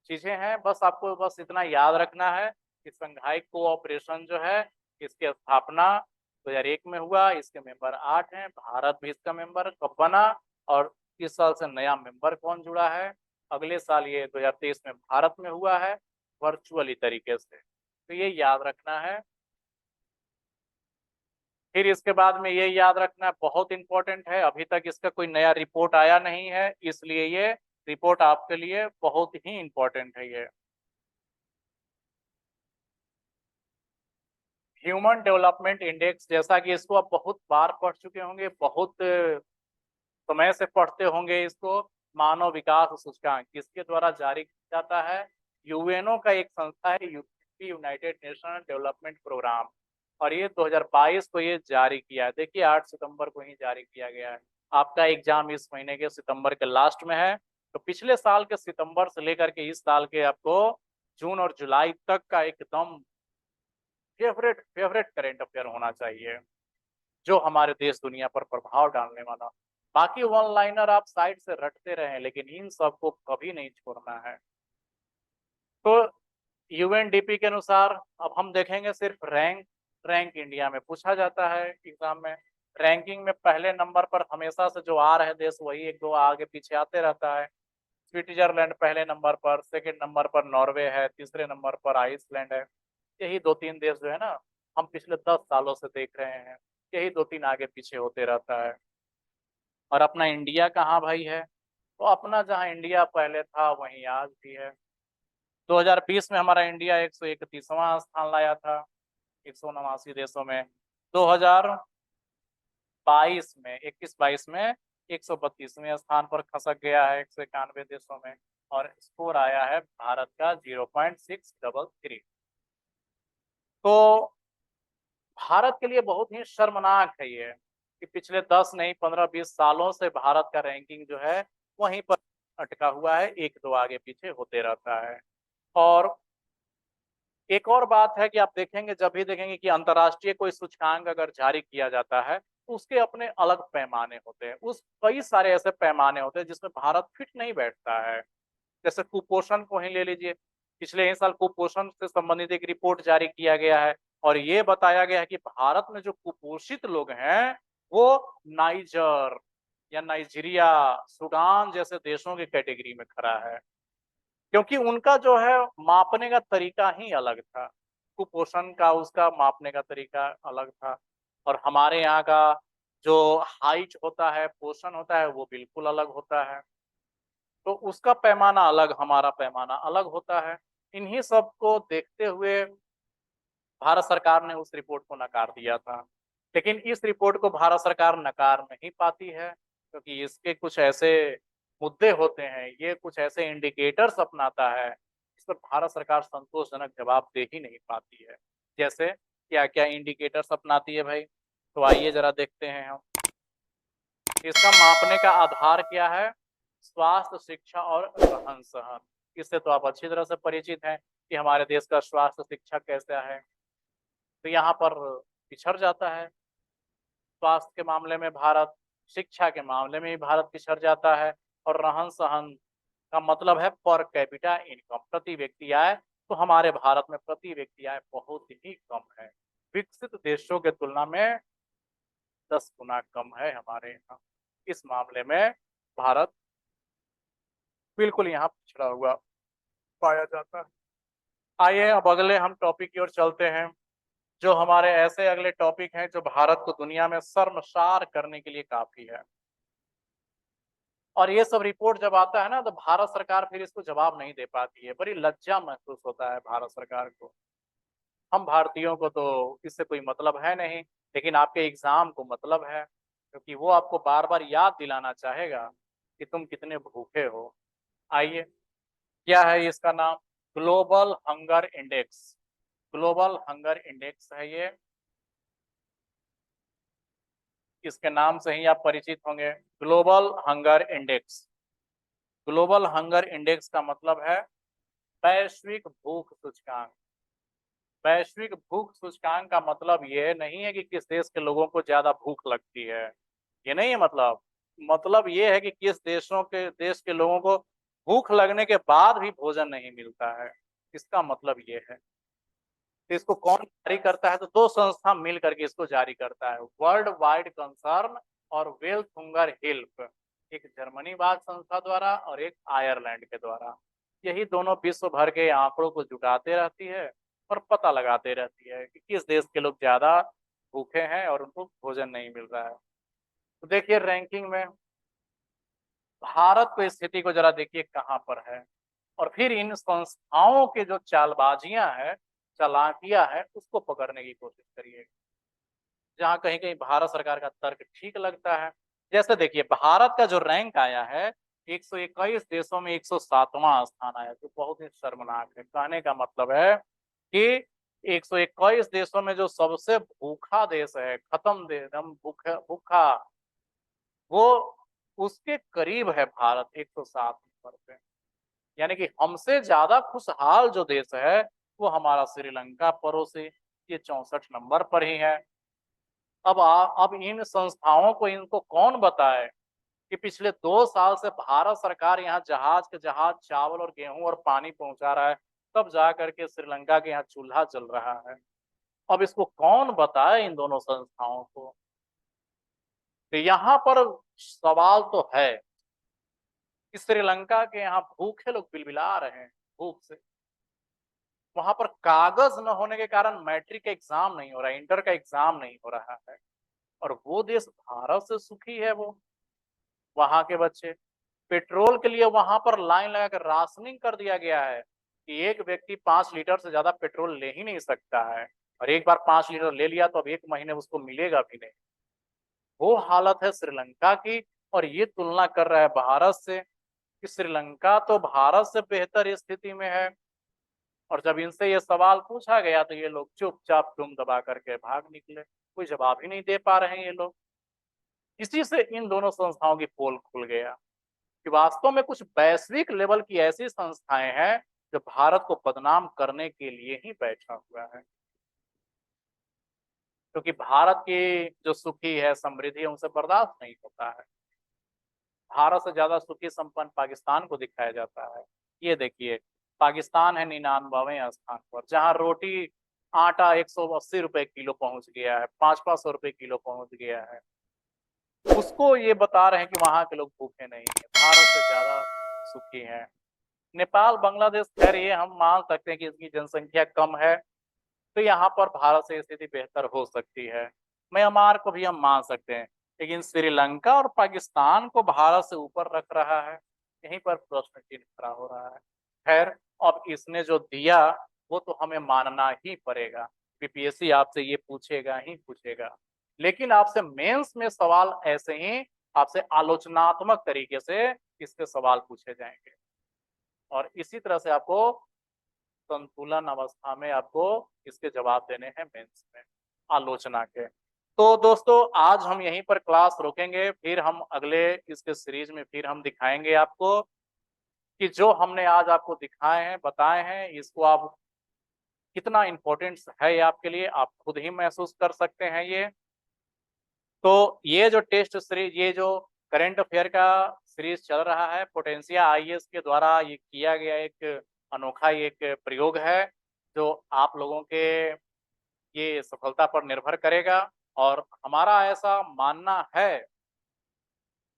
चीजें हैं। बस आपको बस इतना याद रखना है कि संघाई कोऑपरेशन जो है इसकी स्थापना 2001 में हुआ। इसके मेंबर 8 हैं। भारत भी इसका मेंबर कब बना और इस साल से नया मेंबर कौन जुड़ा है? अगले साल ये 2023 में भारत में हुआ है वर्चुअली तरीके से। तो ये याद रखना है। फिर इसके बाद में ये याद रखना बहुत इंपॉर्टेंट है, अभी तक इसका कोई नया रिपोर्ट आया नहीं है, इसलिए ये रिपोर्ट आपके लिए बहुत ही इंपॉर्टेंट है। ये ह्यूमन डेवलपमेंट इंडेक्स, जैसा कि इसको आप बहुत बार पढ़ चुके होंगे, बहुत समय से पढ़ते होंगे इसको। मानव विकास सूचकांक किसके द्वारा जारी किया जाता है? यूएनओ का एक संस्था है, यूनाइटेड नेशन डेवलपमेंट प्रोग्राम, और ये 2022 को ये जारी किया है। देखिए 8 सितंबर को ही जारी किया गया है। आपका एग्जाम इस महीने के सितंबर के लास्ट में है, तो पिछले साल के सितंबर से लेकर के इस साल के आपको जून और जुलाई तक का एकदम फेवरेट करेंट अफेयर होना चाहिए, जो हमारे देश दुनिया पर प्रभाव डालने वाला। बाकी वन लाइनर आप साइड से रटते रहें, लेकिन इन सबको कभी नहीं छोड़ना है। तो यूएनडीपी के अनुसार अब हम देखेंगे सिर्फ रैंक इंडिया में पूछा जाता है एग्जाम में। रैंकिंग में पहले नंबर पर हमेशा से जो आ रहे देश वही एक दो आगे पीछे आते रहता है। स्विट्जरलैंड पहले नंबर पर, सेकंड नंबर पर नॉर्वे है, तीसरे नंबर पर आइसलैंड है। यही 2-3 देश जो है ना, हम पिछले 10 सालों से देख रहे हैं, यही 2-3 आगे पीछे होते रहता है। और अपना इंडिया कहाँ भाई है? तो अपना जहाँ इंडिया पहले था वहीं आज भी है। 2020 में हमारा इंडिया 131वां स्थान लाया था 189 देशों में। 2022 में 21-22 में 132वें स्थान पर खसक गया है 191 देशों में, और स्कोर आया है भारत का 0.633। तो भारत के लिए बहुत ही शर्मनाक है ये कि पिछले 10 नहीं 15-20 सालों से भारत का रैंकिंग जो है वहीं पर अटका हुआ है, एक दो आगे पीछे होते रहता है। और एक और बात है कि आप देखेंगे, जब भी देखेंगे कि अंतर्राष्ट्रीय कोई सूचकांक अगर जारी किया जाता है तो उसके अपने अलग पैमाने होते हैं। उस कई सारे ऐसे पैमाने होते हैं जिसमें भारत फिट नहीं बैठता है। जैसे कुपोषण को ही ले लीजिए, पिछले ही साल कुपोषण से संबंधित एक रिपोर्ट जारी किया गया है और ये बताया गया है कि भारत में जो कुपोषित लोग हैं वो नाइजर या नाइजीरिया, सूडान जैसे देशों की कैटेगरी में खड़ा है, क्योंकि उनका जो है मापने का तरीका ही अलग था। कुपोषण का उसका मापने का तरीका अलग था, और हमारे यहाँ का जो हाइट होता है, पोषण होता है, वो बिल्कुल अलग होता है। तो उसका पैमाना अलग, हमारा पैमाना अलग होता है। इन्हीं सब को देखते हुए भारत सरकार ने उस रिपोर्ट को नकार दिया था। लेकिन इस रिपोर्ट को भारत सरकार नकार नहीं पाती है, क्योंकि इसके कुछ ऐसे मुद्दे होते हैं, ये कुछ ऐसे इंडिकेटर्स अपनाता है, इस पर भारत सरकार संतोषजनक जवाब दे ही नहीं पाती है। जैसे क्या क्या इंडिकेटर्स अपनाती है भाई? तो आइए जरा देखते हैं हम। इसका मापने का आधार क्या है? स्वास्थ्य, शिक्षा और रहन सहन। इससे तो आप अच्छी तरह से परिचित हैं कि हमारे देश का स्वास्थ्य शिक्षा कैसा है। तो यहाँ पर पिछड़ जाता है। स्वास्थ्य के मामले में भारत, शिक्षा के मामले में भी भारत पिछड़ जाता है। और रहन सहन का मतलब है पर कैपिटा इनकम, प्रति व्यक्ति आय, तो हमारे भारत में प्रति व्यक्ति आय बहुत ही कम है। विकसित देशों के तुलना में 10 गुना कम है हमारे यहाँ। इस मामले में भारत बिल्कुल यहाँ पिछड़ा हुआ पाया जाता है। आइए अब अगले हम टॉपिक की ओर चलते हैं। जो हमारे ऐसे अगले टॉपिक हैं जो भारत को दुनिया में शर्मसार करने के लिए काफी है। और ये सब रिपोर्ट जब आता है ना, तो भारत सरकार फिर इसको जवाब नहीं दे पाती है। बड़ी लज्जा महसूस होता है भारत सरकार को। हम भारतीयों को तो इससे कोई मतलब है नहीं, लेकिन आपके एग्जाम को मतलब है, क्योंकि वो आपको बार बार याद दिलाना चाहेगा कि तुम कितने भूखे हो। आइए, क्या है इसका नाम? Global hunger index. Global hunger index है ये। इसके नाम से ही आप परिचित होंगे, global hunger index. Global hunger index का मतलब है वैश्विक भूख सूचकांक। वैश्विक भूख सूचकांक का मतलब ये नहीं है कि किस देश के लोगों को ज्यादा भूख लगती है, ये नहीं है मतलब। मतलब ये है कि किस देश के लोगों को भूख लगने के बाद भी भोजन नहीं मिलता है, इसका मतलब ये है। तो इसको कौन जारी करता है? तो दो संस्था मिल करके इसको जारी करता है, वर्ल्ड वाइड कंसर्न और वेल्थ हंगर हेल्प। एक जर्मनी वाद संस्था द्वारा और एक आयरलैंड के द्वारा। यही दोनों विश्व भर के आंकड़ों को जुटाते रहती है और पता लगाते रहती है कि किस देश के लोग ज्यादा भूखे हैं और उनको भोजन नहीं मिल रहा है। तो देखिए रैंकिंग में भारत को, स्थिति को जरा देखिए कहाँ पर है। और फिर इन संस्थाओं के जो चालबाजियां है, चालाकियां है, उसको पकड़ने की कोशिश करिए। जहां कहीं कहीं भारत सरकार का तर्क ठीक लगता है। जैसे देखिए भारत का जो रैंक आया है, 121 देशों में 107वां स्थान आया, जो बहुत ही शर्मनाक है। कहने का मतलब है कि 121 देशों में जो सबसे भूखा देश है, खत्म देश, हम भूखा भूखा, वो उसके करीब है भारत 107 नंबर पे। यानी कि हमसे ज्यादा खुशहाल जो देश है वो हमारा श्रीलंका पड़ोसी, ये 64 नंबर पर ही है। अब इन संस्थाओं को, इनको कौन बताए कि पिछले 2 साल से भारत सरकार यहाँ जहाज के जहाज चावल और गेहूं और पानी पहुंचा रहा है, तब जा करके श्रीलंका के यहाँ चूल्हा जल रहा है। अब इसको कौन बताए इन दोनों संस्थाओं को? तो यहाँ पर सवाल तो है कि श्रीलंका के यहाँ भूखे लोग बिलबिला रहे हैं भूख से। वहां पर कागज न होने के कारण मैट्रिक का एग्जाम नहीं हो रहा है, इंटर का एग्जाम नहीं हो रहा है। और वो देश भारत से सुखी है वो। वहां के बच्चे पेट्रोल के लिए वहां पर लाइन लगाकर राशनिंग कर दिया गया है कि एक व्यक्ति 5 लीटर से ज्यादा पेट्रोल ले ही नहीं सकता है। और एक बार 5 लीटर ले लिया तो अब 1 महीने उसको मिलेगा भी नहीं। वो हालत है श्रीलंका की। और ये तुलना कर रहा है भारत से कि श्रीलंका तो भारत से बेहतर स्थिति में है। और जब इनसे ये सवाल पूछा गया तो ये लोग चुपचाप दुम दबा करके भाग निकले। कोई जवाब ही नहीं दे पा रहे हैं ये लोग। इसी से इन दोनों संस्थाओं की पोल खुल गया कि वास्तव में कुछ वैश्विक लेवल की ऐसी संस्थाएं हैं जो भारत को बदनाम करने के लिए ही बैठा हुआ है। क्योंकि भारत की जो सुखी है, समृद्धि है, उनसे बर्दाश्त नहीं होता है। भारत से ज्यादा सुखी संपन्न पाकिस्तान को दिखाया जाता है। ये देखिए पाकिस्तान है 99वें स्थान पर, जहां रोटी आटा 180 रुपए किलो पहुंच गया है, 500 रुपए किलो पहुंच गया है। उसको ये बता रहे हैं कि वहां के लोग भूखे नहीं है, भारत से ज्यादा सुखी है। नेपाल, बांग्लादेश, खैर ये हम मान सकते हैं कि इसकी जनसंख्या कम है, तो यहाँ पर भारत से स्थिति बेहतर हो सकती है। म्यांमार को भी हम मान सकते हैं, लेकिन श्रीलंका और पाकिस्तान को भारत से ऊपर रख रहा है, यहीं पर प्रश्न चिन्ह खड़ा हो रहा है। खैर, अब इसने जो दिया वो तो हमें मानना ही पड़ेगा। बीपीएससी आपसे ये पूछेगा ही पूछेगा। लेकिन आपसे मेंस में सवाल ऐसे ही आपसे आलोचनात्मक तरीके से इसके सवाल पूछे जाएंगे। और इसी तरह से आपको संतुलन अवस्था में आपको इसके जवाब देने हैं मेंस में, आलोचना के। तो दोस्तों आज हम यहीं पर क्लास रोकेंगे, फिर हम अगले इसके सीरीज में फिर हम दिखाएंगे आपको कि जो हमने आज आपको दिखाए हैं, बताए हैं, इसको आप कितना इम्पोर्टेंस है ये आपके लिए, आप खुद ही महसूस कर सकते हैं ये। तो ये जो टेस्ट सीरीज, ये जो करंट अफेयर का सीरीज चल रहा है, पोटेंशिया आईएएस के द्वारा ये किया गया एक अनोखा एक प्रयोग है, जो आप लोगों के ये सफलता पर निर्भर करेगा। और हमारा ऐसा मानना है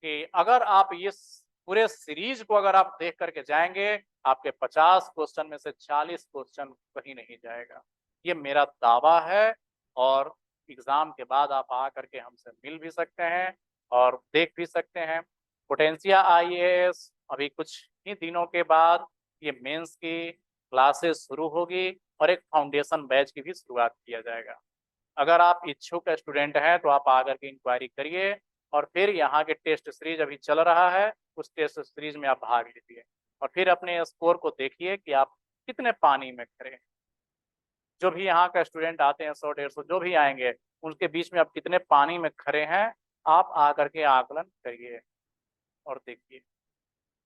कि अगर आप इस पूरे सीरीज को अगर आप देख करके जाएंगे, आपके 50 क्वेश्चन में से 40 क्वेश्चन कहीं नहीं जाएगा, ये मेरा दावा है। और एग्जाम के बाद आप आ करके हमसे मिल भी सकते हैं और देख भी सकते हैं। पोटेंशिया आईएएस अभी कुछ ही दिनों के बाद ये मेंस की क्लासेस शुरू होगी और एक फाउंडेशन बैच की भी शुरुआत किया जाएगा। अगर आप इच्छुक स्टूडेंट हैं तो आप आकर के इंक्वायरी करिए और फिर यहाँ के टेस्ट सीरीज अभी चल रहा है, उस टेस्ट सीरीज में आप भाग लीजिए और फिर अपने स्कोर को देखिए कि आप कितने पानी में खड़े हैं। जो भी यहाँ का स्टूडेंट आते हैं 100-150 जो भी आएंगे, उनके बीच में आप कितने पानी में खड़े हैं, आप आकर के आकलन करिए और देखिए।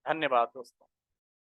धन्यवाद दोस्तों।